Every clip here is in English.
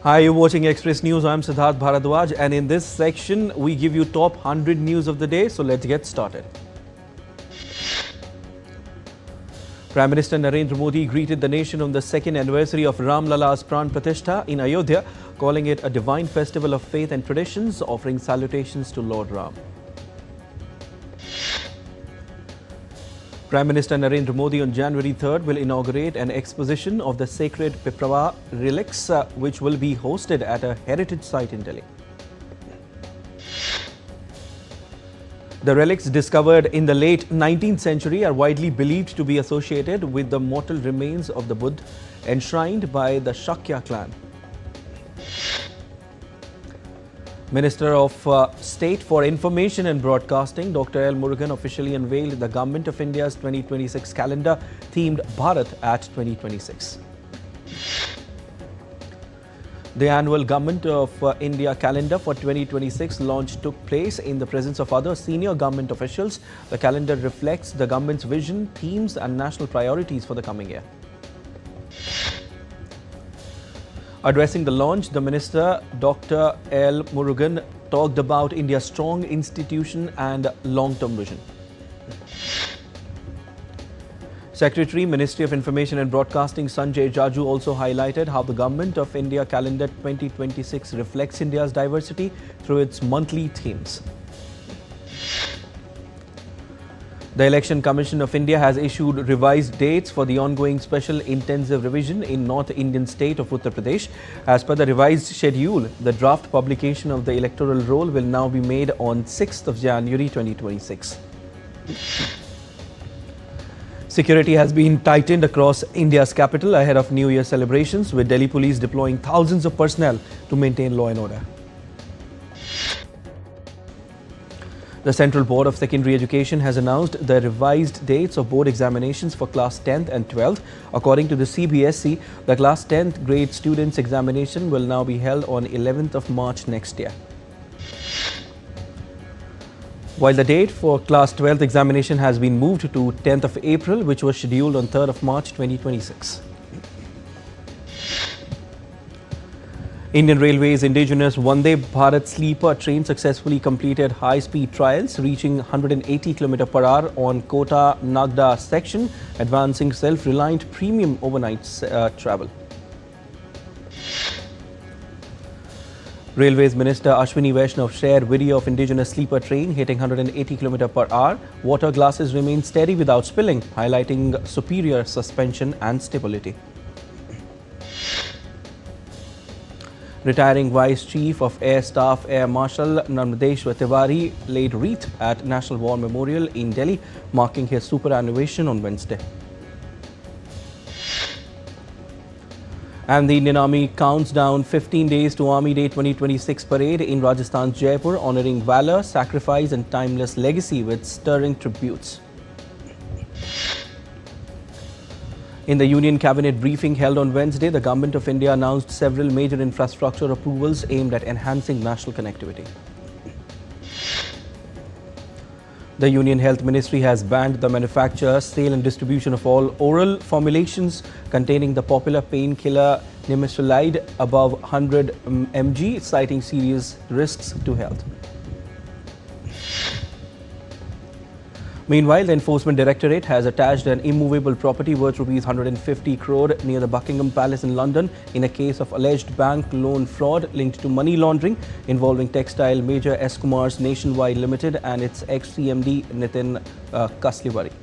Hi, you're watching Express News. I'm Siddharth Bharadwaj, and in this section, we give you top 100 news of the day. So let's get started. Prime Minister Narendra Modi greeted the nation on the second anniversary of Ram Lala's Pran Pratishtha in Ayodhya, calling it a divine festival of faith and traditions, offering salutations to Lord Ram. Prime Minister Narendra Modi on January 3rd will inaugurate an exposition of the sacred Piprava relics, which will be hosted at a heritage site in Delhi. The relics discovered in the late 19th century are widely believed to be associated with the mortal remains of the Buddha enshrined by the Shakya clan. Minister of State for Information and Broadcasting, Dr. L. Murugan, officially unveiled the Government of India's 2026 calendar themed Bharat at 2026. The annual Government of India calendar for 2026 launch took place in the presence of other senior government officials. The calendar reflects the government's vision, themes and national priorities for the coming year. Addressing the launch, the Minister, Dr. L. Murugan, talked about India's strong institution and long-term vision. Secretary, Ministry of Information and Broadcasting Sanjay Jaju also highlighted how the Government of India calendar 2026 reflects India's diversity through its monthly themes. The Election Commission of India has issued revised dates for the ongoing special intensive revision in North Indian state of Uttar Pradesh. As per the revised schedule, the draft publication of the electoral roll will now be made on 6th of January 2026. Security has been tightened across India's capital ahead of New Year celebrations, with Delhi police deploying thousands of personnel to maintain law and order. The Central Board of Secondary Education has announced the revised dates of board examinations for Class 10th and 12th. According to the CBSE, the Class 10th grade students' examination will now be held on 11th of March next year, while the date for Class 12th examination has been moved to 10th of April, which was scheduled on 3rd of March 2026. Indian Railways indigenous Vande Bharat sleeper train successfully completed high-speed trials, reaching 180 km per hour on Kota-Nagda section, advancing self-reliant premium overnight travel. Railways Minister Ashwini Vaishnav shared video of indigenous sleeper train hitting 180 km per hour. Water glasses remain steady without spilling, highlighting superior suspension and stability. Retiring Vice Chief of Air Staff Air Marshal Narmadeshwar Tiwari laid wreath at National War Memorial in Delhi, marking his superannuation on Wednesday. And the Indian Army counts down 15 days to Army Day 2026 parade in Rajasthan's Jaipur, honouring valour, sacrifice and timeless legacy with stirring tributes. In the Union Cabinet briefing held on Wednesday, the Government of India announced several major infrastructure approvals aimed at enhancing national connectivity. The Union Health Ministry has banned the manufacture, sale and distribution of all oral formulations containing the popular painkiller nimesulide above 100 mg, citing serious risks to health. Meanwhile, the Enforcement Directorate has attached an immovable property worth ₹150 crore near the Buckingham Palace in London in a case of alleged bank loan fraud linked to money laundering involving textile major S. Kumar's Nationwide Limited and its ex-CMD Nitin Kasliwari.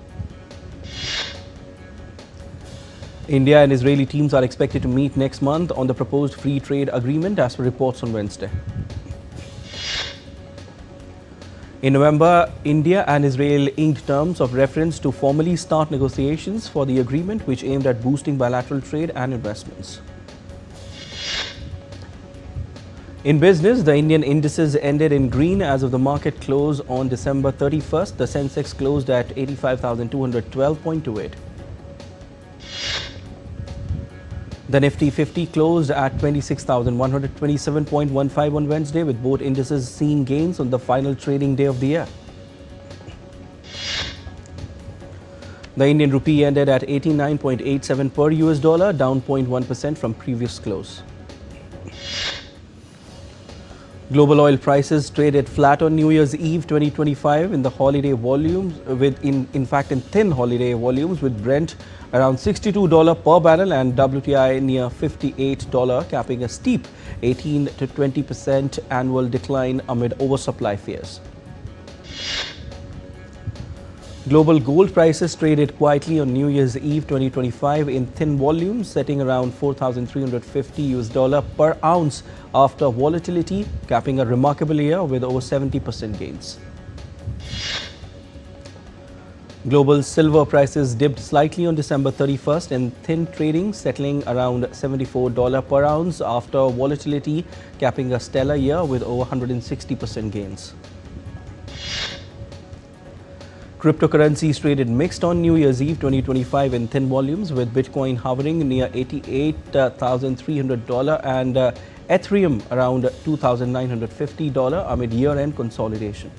India and Israeli teams are expected to meet next month on the proposed free trade agreement, as per reports on Wednesday. In November, India and Israel inked terms of reference to formally start negotiations for the agreement, which aimed at boosting bilateral trade and investments. In business, the Indian indices ended in green as of the market close on December 31st. The Sensex closed at 85,212.28. The Nifty 50 closed at 26,127.15 on Wednesday, with both indices seeing gains on the final trading day of the year. The Indian rupee ended at 89.87 per US dollar, down 0.1% from previous close. Global oil prices traded flat on New Year's Eve 2025 in the holiday volumes, in fact in thin holiday volumes, with Brent around $62 per barrel and WTI near $58, capping a steep 18 to 20% annual decline amid oversupply fears. Global gold prices traded quietly on New Year's Eve 2025 in thin volumes, setting around $4,350 per ounce after volatility, capping a remarkable year with over 70% gains. Global silver prices dipped slightly on December 31st in thin trading, settling around $74 per ounce after volatility, capping a stellar year with over 160% gains. Cryptocurrencies traded mixed on New Year's Eve 2025 in thin volumes, with Bitcoin hovering near $88,300 and Ethereum around $2,950 amid year-end consolidation.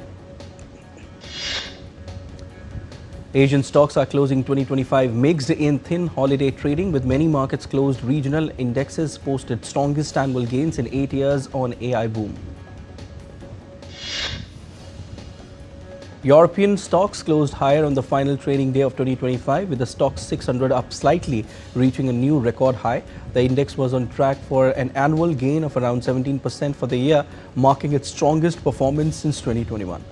Asian stocks are closing 2025 mixed in thin holiday trading, with many markets closed. Regional indexes posted strongest annual gains in 8 years on AI boom. European stocks closed higher on the final trading day of 2025, with the Stoxx 600 up slightly, reaching a new record high. The index was on track for an annual gain of around 17% for the year, marking its strongest performance since 2021.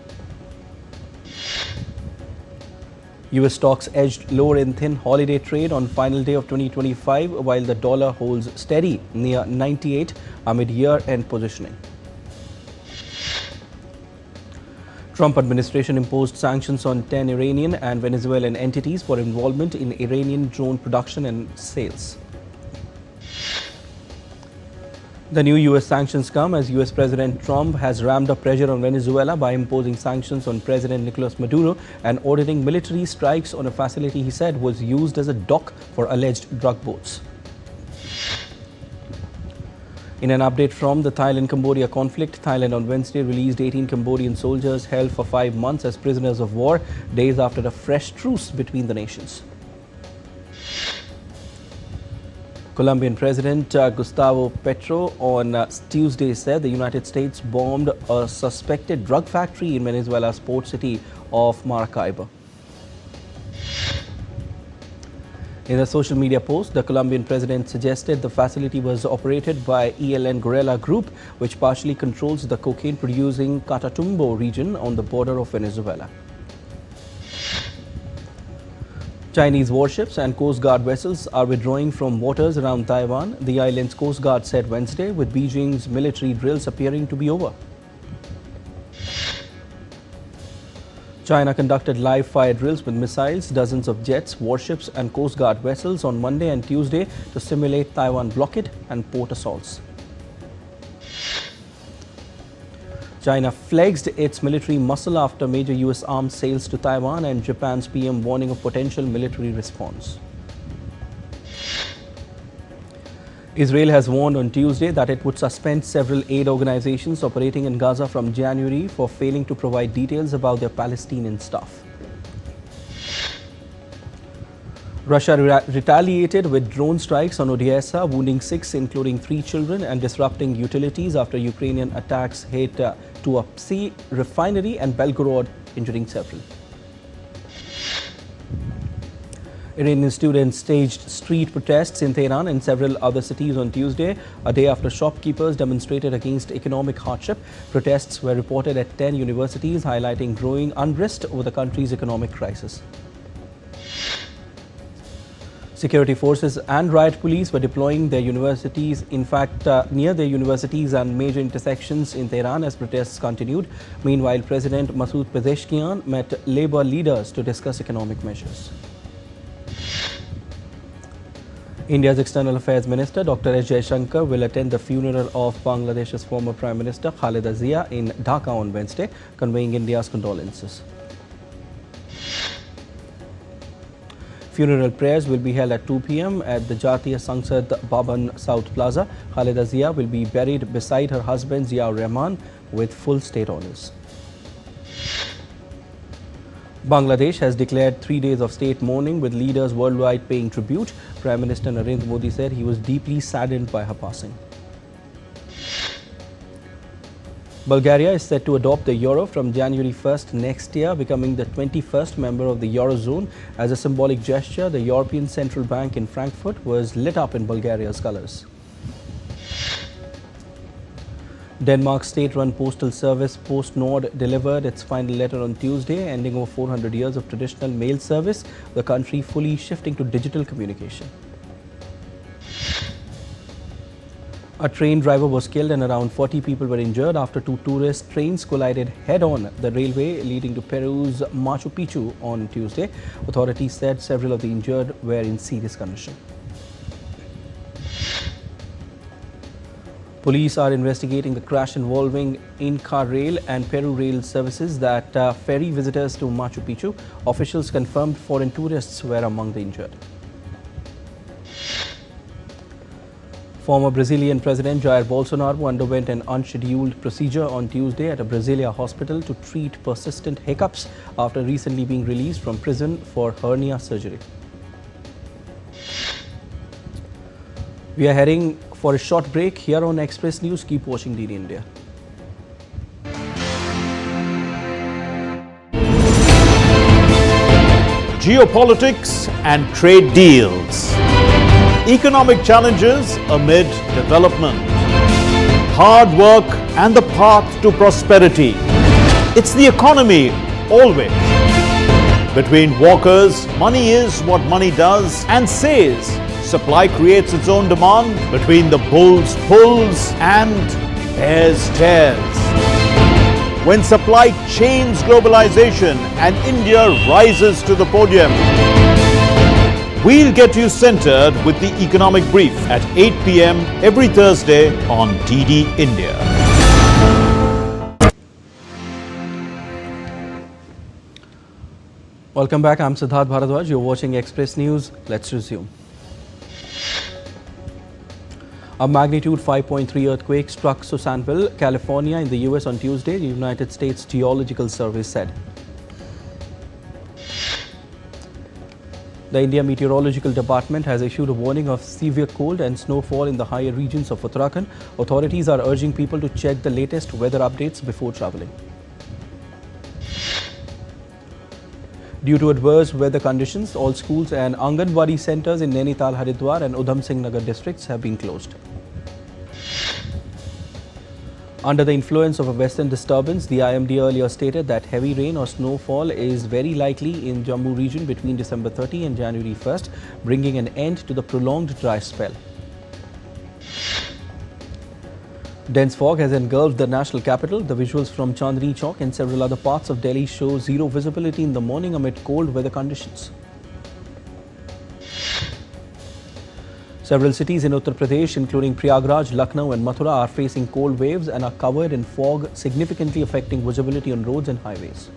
US stocks edged lower in thin holiday trade on final day of 2025, while the dollar holds steady near 98 amid year-end positioning. Trump administration imposed sanctions on 10 Iranian and Venezuelan entities for involvement in Iranian drone production and sales. The new US sanctions come as US President Trump has ramped up pressure on Venezuela by imposing sanctions on President Nicolas Maduro and ordering military strikes on a facility he said was used as a dock for alleged drug boats. In an update from the Thailand-Cambodia conflict, Thailand on Wednesday released 18 Cambodian soldiers held for 5 months as prisoners of war, days after a fresh truce between the nations. Colombian President Gustavo Petro on Tuesday said the United States bombed a suspected drug factory in Venezuela's port city of Maracaibo. In a social media post, the Colombian president suggested the facility was operated by ELN guerrilla group, which partially controls the cocaine-producing Catatumbo region on the border of Venezuela. Chinese warships and Coast Guard vessels are withdrawing from waters around Taiwan, the island's Coast Guard said Wednesday, with Beijing's military drills appearing to be over. China conducted live-fire drills with missiles, dozens of jets, warships and Coast Guard vessels on Monday and Tuesday to simulate Taiwan blockade and port assaults. China flexed its military muscle after major US arms sales to Taiwan and Japan's PM warning of potential military response. Israel has warned on Tuesday that it would suspend several aid organizations operating in Gaza from January for failing to provide details about their Palestinian staff. Russia retaliated with drone strikes on Odessa, wounding 6, including 3 children, and disrupting utilities after Ukrainian attacks hit Tuapse refinery and Belgorod, injuring several. Iranian students staged street protests in Tehran and several other cities on Tuesday, a day after shopkeepers demonstrated against economic hardship. Protests were reported at 10 universities, highlighting growing unrest over the country's economic crisis. Security forces and riot police were deploying their universities, near their universities and major intersections in Tehran as protests continued. Meanwhile, President Masoud Pezeshkian met labor leaders to discuss economic measures. India's External Affairs Minister Dr. S. Jaishankar will attend the funeral of Bangladesh's former Prime Minister Khaleda Zia in Dhaka on Wednesday, conveying India's condolences. Funeral prayers will be held at 2 p.m. at the Jatiya Sangsad Bhavan South Plaza. Khaleda Zia will be buried beside her husband Ziaur Rahman with full state honours. Bangladesh has declared 3 days of state mourning, with leaders worldwide paying tribute. Prime Minister Narendra Modi said he was deeply saddened by her passing. Bulgaria is set to adopt the euro from January 1st next year, becoming the 21st member of the eurozone. As a symbolic gesture, the European Central Bank in Frankfurt was lit up in Bulgaria's colors. Denmark's state-run postal service PostNord delivered its final letter on Tuesday, ending over 400 years of traditional mail service, the country fully shifting to digital communication. A train driver was killed and around 40 people were injured after two tourist trains collided head-on the railway leading to Peru's Machu Picchu on Tuesday. Authorities said several of the injured were in serious condition. Police are investigating the crash involving Inca Rail and Peru Rail services that ferry visitors to Machu Picchu. Officials confirmed foreign tourists were among the injured. Former Brazilian President Jair Bolsonaro underwent an unscheduled procedure on Tuesday at a Brasilia hospital to treat persistent hiccups after recently being released from prison for hernia surgery. We are heading for a short break here on Express News. Keep watching DD India. Geopolitics and trade deals. Economic challenges amid development. Hard work and the path to prosperity. It's the economy always. Between walkers, money is what money does and says. Supply creates its own demand. Between the bulls pulls and bears tears. When supply chains globalization and India rises to the podium. We'll get you centered with the economic brief at 8 p.m. every Thursday on DD India. Welcome back. I'm Siddharth Bharadwaj. You're watching Express News. Let's resume. A magnitude 5.3 earthquake struck Susanville, California in the US on Tuesday, the United States Geological Survey said. The India Meteorological Department has issued a warning of severe cold and snowfall in the higher regions of Uttarakhand. Authorities are urging people to check the latest weather updates before travelling. Due to adverse weather conditions, all schools and Anganwadi centres in Nainital, Haridwar and Udham Singh Nagar districts have been closed. Under the influence of a western disturbance, the IMD earlier stated that heavy rain or snowfall is very likely in Jammu region between December 30 and January 1st, bringing an end to the prolonged dry spell. Dense fog has engulfed the national capital. The visuals from Chandni Chowk and several other parts of Delhi show zero visibility in the morning amid cold weather conditions. Several cities in Uttar Pradesh, including Prayagraj, Lucknow and Mathura, are facing cold waves and are covered in fog, significantly affecting visibility on roads and highways.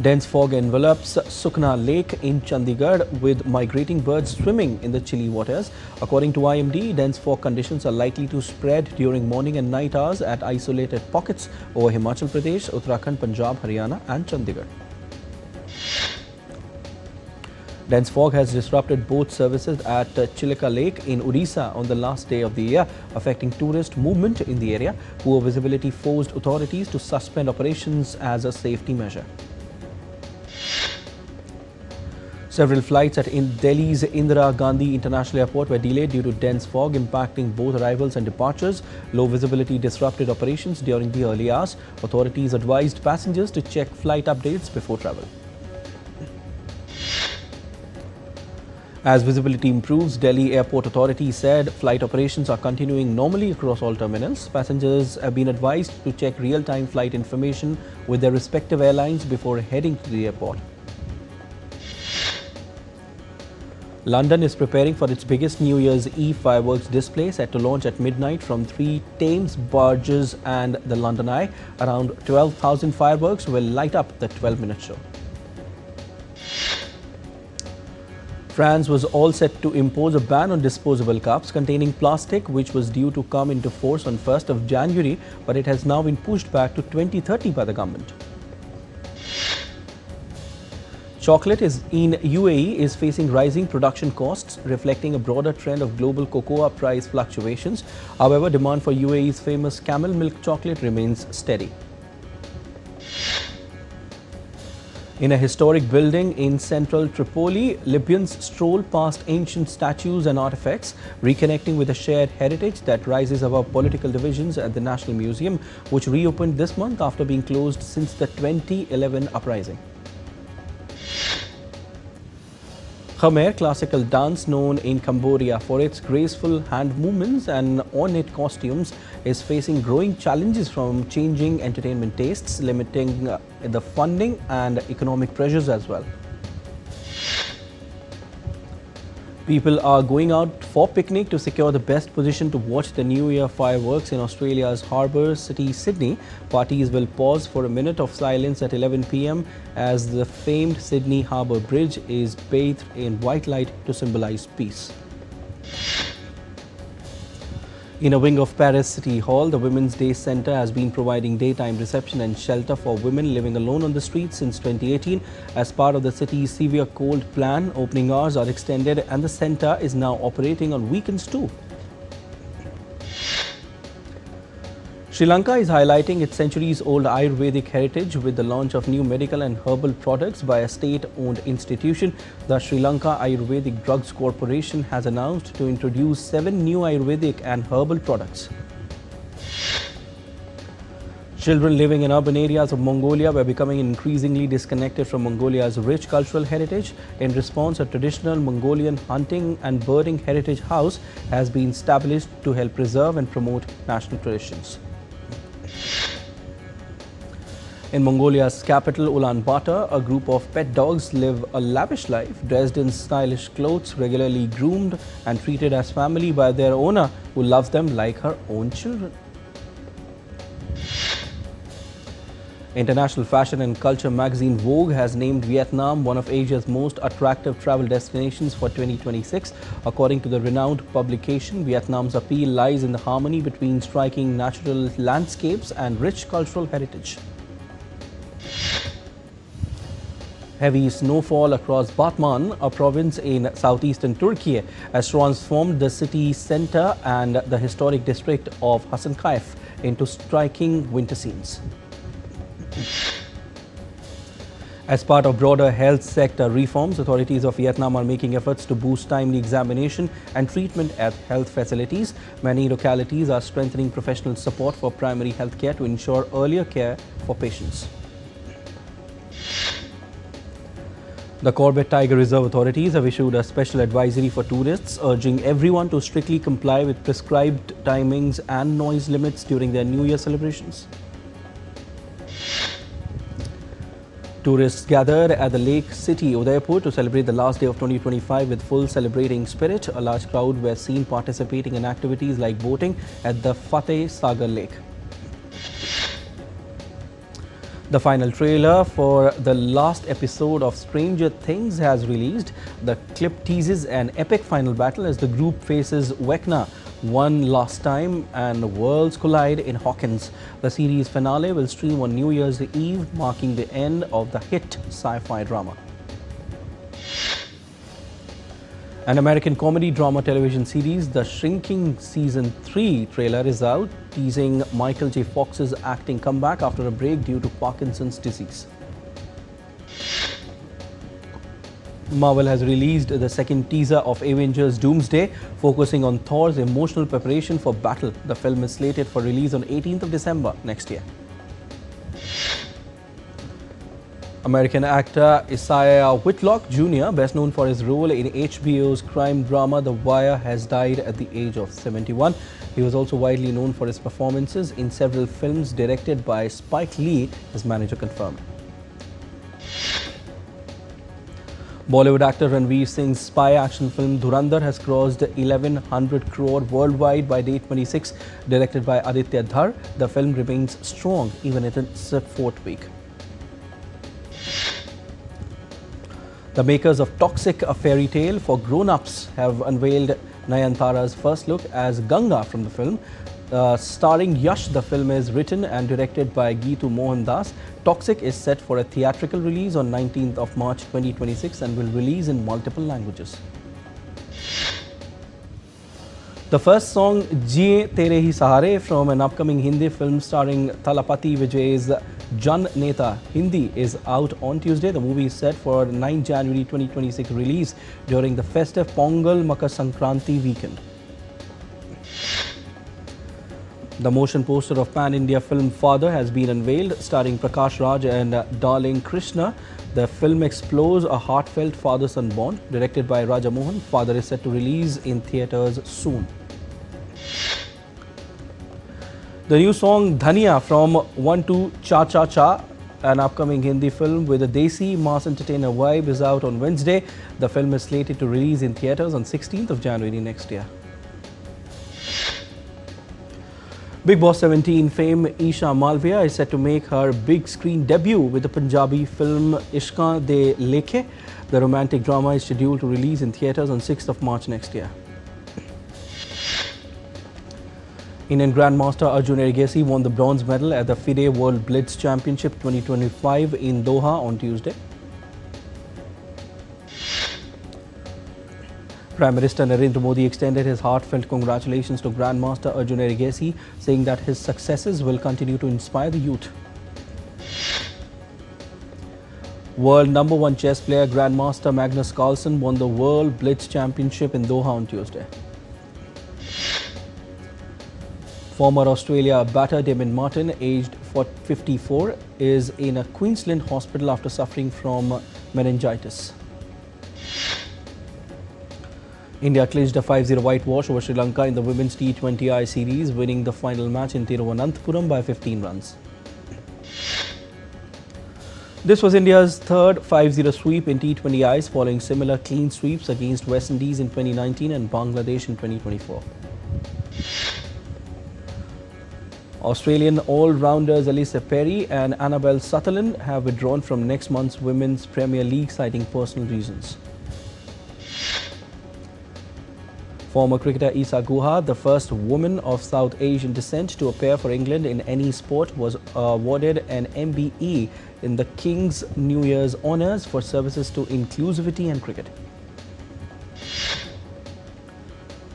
Dense fog envelops Sukna Lake in Chandigarh, with migrating birds swimming in the chilly waters. According to IMD, dense fog conditions are likely to spread during morning and night hours at isolated pockets over Himachal Pradesh, Uttarakhand, Punjab, Haryana and Chandigarh. Dense fog has disrupted boat services at Chilika Lake in Odisha on the last day of the year, affecting tourist movement in the area. Poor visibility forced authorities to suspend operations as a safety measure. Several flights at Delhi's Indira Gandhi International Airport were delayed due to dense fog, impacting both arrivals and departures. Low visibility disrupted operations during the early hours. Authorities advised passengers to check flight updates before travel. As visibility improves, Delhi Airport Authority said flight operations are continuing normally across all terminals. Passengers have been advised to check real-time flight information with their respective airlines before heading to the airport. London is preparing for its biggest New Year's Eve fireworks display, set to launch at midnight from 3 Thames barges and the London Eye. Around 12,000 fireworks will light up the 12-minute show. France was all set to impose a ban on disposable cups containing plastic, which was due to come into force on 1st of January, but it has now been pushed back to 2030 by the government. Chocolate in UAE is facing rising production costs, reflecting a broader trend of global cocoa price fluctuations. However, demand for UAE's famous camel milk chocolate remains steady. In a historic building in central Tripoli, Libyans stroll past ancient statues and artifacts, reconnecting with a shared heritage that rises above political divisions at the National Museum, which reopened this month after being closed since the 2011 uprising. Khmer, classical dance known in Cambodia for its graceful hand movements and ornate costumes, is facing growing challenges from changing entertainment tastes, limiting the funding and economic pressures as well. People are going out for picnic to secure the best position to watch the New Year fireworks in Australia's harbour city, Sydney. Parties will pause for a minute of silence at 11 p.m. as the famed Sydney Harbour Bridge is bathed in white light to symbolise peace. In a wing of Paris City Hall, the Women's Day Centre has been providing daytime reception and shelter for women living alone on the streets since 2018. As part of the city's severe cold plan, opening hours are extended and the centre is now operating on weekends too. Sri Lanka is highlighting its centuries-old Ayurvedic heritage with the launch of new medical and herbal products by a state-owned institution. The Sri Lanka Ayurvedic Drugs Corporation has announced to introduce 7 new Ayurvedic and herbal products. Children living in urban areas of Mongolia were becoming increasingly disconnected from Mongolia's rich cultural heritage. In response, a traditional Mongolian hunting and birding heritage house has been established to help preserve and promote national traditions. In Mongolia's capital, Ulaanbaatar, a group of pet dogs live a lavish life, dressed in stylish clothes, regularly groomed and treated as family by their owner, who loves them like her own children. International fashion and culture magazine Vogue has named Vietnam one of Asia's most attractive travel destinations for 2026. According to the renowned publication, Vietnam's appeal lies in the harmony between striking natural landscapes and rich cultural heritage. Heavy snowfall across Batman, a province in southeastern Turkey, has transformed the city centre and the historic district of Hasankeyf into striking winter scenes. As part of broader health sector reforms, authorities of Vietnam are making efforts to boost timely examination and treatment at health facilities. Many localities are strengthening professional support for primary health care to ensure earlier care for patients. The Corbett Tiger Reserve authorities have issued a special advisory for tourists, urging everyone to strictly comply with prescribed timings and noise limits during their New Year celebrations. Tourists gathered at the lake city Udaipur to celebrate the last day of 2025 with full celebrating spirit. A large crowd were seen participating in activities like boating at the Fateh Sagar Lake. The final trailer for the last episode of Stranger Things has released. The clip teases an epic final battle as the group faces Vecna one last time and worlds collide in Hawkins. The series finale will stream on New Year's Eve, marking the end of the hit sci-fi drama. An American comedy drama television series, The Shrinking Season 3 trailer is out, teasing Michael J. Fox's acting comeback after a break due to Parkinson's disease. Marvel has released the second teaser of Avengers Doomsday, focusing on Thor's emotional preparation for battle. The film is slated for release on 18th of December next year. American actor Isaiah Whitlock Jr., best known for his role in HBO's crime drama The Wire, has died at the age of 71. He was also widely known for his performances in several films directed by Spike Lee, his manager confirmed. Bollywood actor Ranveer Singh's spy action film Dhurandhar has crossed 1100 crore worldwide by day 26. Directed by Aditya Dhar, the film remains strong even in its fourth week. The makers of Toxic, a fairy tale for grown-ups, have unveiled Nayanthara's first look as Ganga from the film. Starring Yash, the film is written and directed by Geetu Mohandas. Toxic is set for a theatrical release on 19th of March 2026 and will release in multiple languages. The first song Jiye Tere Hi Sahare from an upcoming Hindi film starring Thalapathy Vijay's Jan Neta Hindi is out on Tuesday. The movie is set for 9 January 2026 release during the festive Pongal Makar Sankranti weekend. The motion poster of pan-India film Father has been unveiled, starring Prakash Raj and Darling Krishna. The film explores a heartfelt father-son bond. Directed by Raja Mohan, Father is set to release in theatres soon. The new song Dhaniya from 1-2 Cha Cha Cha, an upcoming Hindi film with a Desi mass entertainer vibe, is out on Wednesday. The film is slated to release in theatres on 16th of January next year. Big Boss 17 fame Isha Malviya is set to make her big screen debut with the Punjabi film Ishqan De Lekhe. The romantic drama is scheduled to release in theatres on 6th of March next year. Indian Grandmaster Arjun Erigesi won the bronze medal at the FIDE World Blitz Championship 2025 in Doha on Tuesday. Prime Minister Narendra Modi extended his heartfelt congratulations to Grandmaster Arjun Erigesi, saying that his successes will continue to inspire the youth. World #1 chess player Grandmaster Magnus Carlsen won the World Blitz Championship in Doha on Tuesday. Former Australia batter Damon Martin, aged 54, is in a Queensland hospital after suffering from meningitis. India clinched a 5-0 whitewash over Sri Lanka in the Women's T20I series, winning the final match in Thiruvananthapuram by 15 runs. This was India's third 5-0 sweep in T20Is, following similar clean sweeps against West Indies in 2019 and Bangladesh in 2024. Australian all-rounders Alyssa Perry and Annabelle Sutherland have withdrawn from next month's Women's Premier League, citing personal reasons. Former cricketer Isa Guha, the first woman of South Asian descent to appear for England in any sport, was awarded an MBE in the King's New Year's Honours for services to inclusivity and cricket.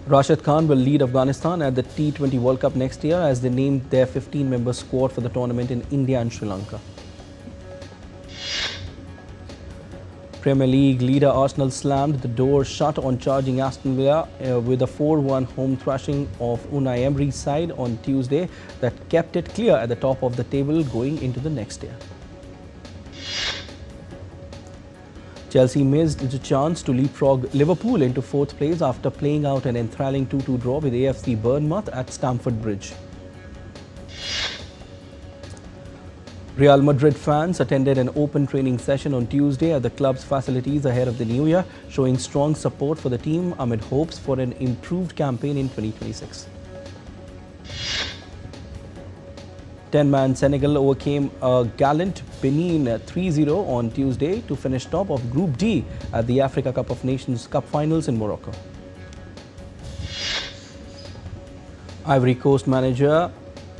Rashid Khan will lead Afghanistan at the T20 World Cup next year, as they named their 15-member squad for the tournament in India and Sri Lanka. Premier League leader Arsenal slammed the door shut on charging Aston Villa with a 4-1 home thrashing of Unai Emery's side on Tuesday that kept it clear at the top of the table going into the next year. Chelsea missed its chance to leapfrog Liverpool into fourth place after playing out an enthralling 2-2 draw with AFC Bournemouth at Stamford Bridge. Real Madrid fans attended an open training session on Tuesday at the club's facilities ahead of the new year, showing strong support for the team amid hopes for an improved campaign in 2026. 10-man Senegal overcame a gallant Benin 3-0 on Tuesday to finish top of Group D at the Africa Cup of Nations Cup finals in Morocco. Ivory Coast manager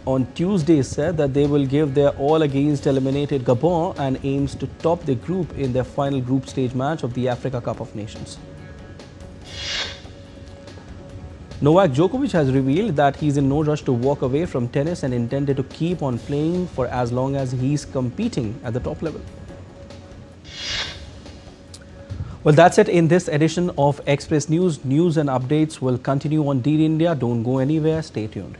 on Tuesday said that they will give their all against eliminated Gabon and aims to top the group in their final group stage match of the Africa Cup of Nations. Novak Djokovic has revealed that he's in no rush to walk away from tennis and intended to keep on playing for as long as he's competing at the top level. Well, that's it in this edition of Express News. News and updates will continue on DD India. Don't go anywhere. Stay tuned.